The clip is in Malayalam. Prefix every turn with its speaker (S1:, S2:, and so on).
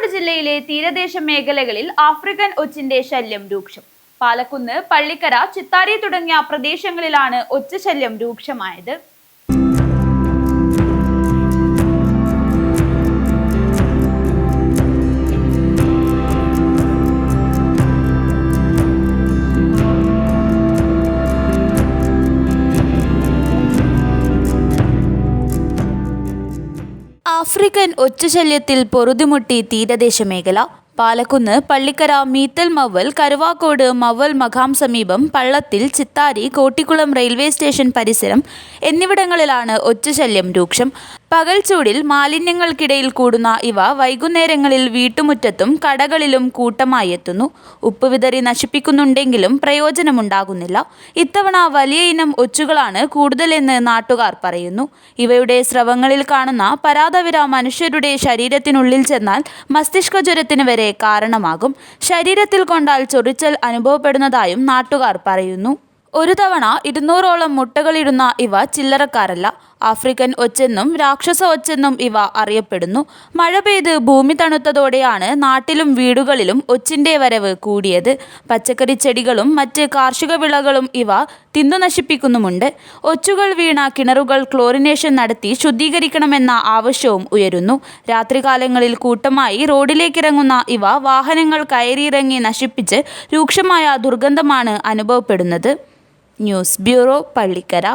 S1: കോഴിക്കോട് ജില്ലയിലെ തീരദേശ മേഖലകളിൽ ആഫ്രിക്കൻ ഒച്ചിന്റെ ശല്യം രൂക്ഷം. പാലക്കുന്ന്, പള്ളിക്കര, ചിത്താരി തുടങ്ങിയ പ്രദേശങ്ങളിലാണ് ഒച്ച് ശല്യം രൂക്ഷമായത്. ആഫ്രിക്കൻ ഒച്ചുശല്യത്തിൽ പൊറുതിമുട്ടി തീരദേശ മേഖല. പാലക്കുന്ന്, പള്ളിക്കര, മീത്തൽ മവ്വൽ, കരുവാക്കോട്, മവ്വൽ മഖാം സമീപം, പള്ളത്തിൽ, ചിത്താരി, കോട്ടിക്കുളം റെയിൽവേ സ്റ്റേഷൻ പരിസരം എന്നിവിടങ്ങളിലാണ് ഒച്ചുശല്യം രൂക്ഷം. പകൽ ചൂടിൽ മാലിന്യങ്ങൾക്കിടയിൽ കൂടുന്ന ഇവ വൈകുന്നേരങ്ങളിൽ വീട്ടുമുറ്റത്തും കടകളിലും കൂട്ടമായി എത്തുന്നു. ഉപ്പ് വിതറി നശിപ്പിക്കുന്നുണ്ടെങ്കിലും പ്രയോജനമുണ്ടാകുന്നില്ല. ഇത്തവണ വലിയ ഇനം ഒച്ചുകളാണ് കൂടുതലെന്ന് നാട്ടുകാർ പറയുന്നു. ഇവയുടെ സ്രവങ്ങളിൽ കാണുന്ന പരാതവിര മനുഷ്യരുടെ ശരീരത്തിനുള്ളിൽ ചെന്നാൽ മസ്തിഷ്കജ്വരത്തിന് വരെ കാരണമാകും. ശരീരത്തിൽ കൊണ്ടാൽ ചൊറിച്ചൽ അനുഭവപ്പെടുന്നതായും നാട്ടുകാർ പറയുന്നു. ഒരു തവണ 200ഓളം മുട്ടകളിടുന്ന ഇവ ചില്ലറക്കാരല്ല. ആഫ്രിക്കൻ ഒച്ചെന്നും രാക്ഷസ ഒച്ചെന്നും ഇവ അറിയപ്പെടുന്നു. മഴ പെയ്ത് ഭൂമി തണുത്തതോടെയാണ് നാട്ടിലും വീടുകളിലും ഒച്ചിന്റെ വരവ് കൂടിയത്. പച്ചക്കറി ചെടികളും മറ്റ് കാർഷിക വിളകളും ഇവ തിന്നു നശിപ്പിക്കുന്നുമുണ്ട്. ഒച്ചുകൾ വീണ കിണറുകൾ ക്ലോറിനേഷൻ നടത്തി ശുദ്ധീകരിക്കണമെന്ന ആവശ്യവും ഉയരുന്നു. രാത്രികാലങ്ങളിൽ കൂട്ടമായി റോഡിലേക്കിറങ്ങുന്ന ഇവ വാഹനങ്ങൾ കയറിയിറങ്ങി നശിപ്പിച്ച് രൂക്ഷമായ ദുർഗന്ധമാണ് അനുഭവപ്പെടുന്നത്. News bureau, Pallikkara.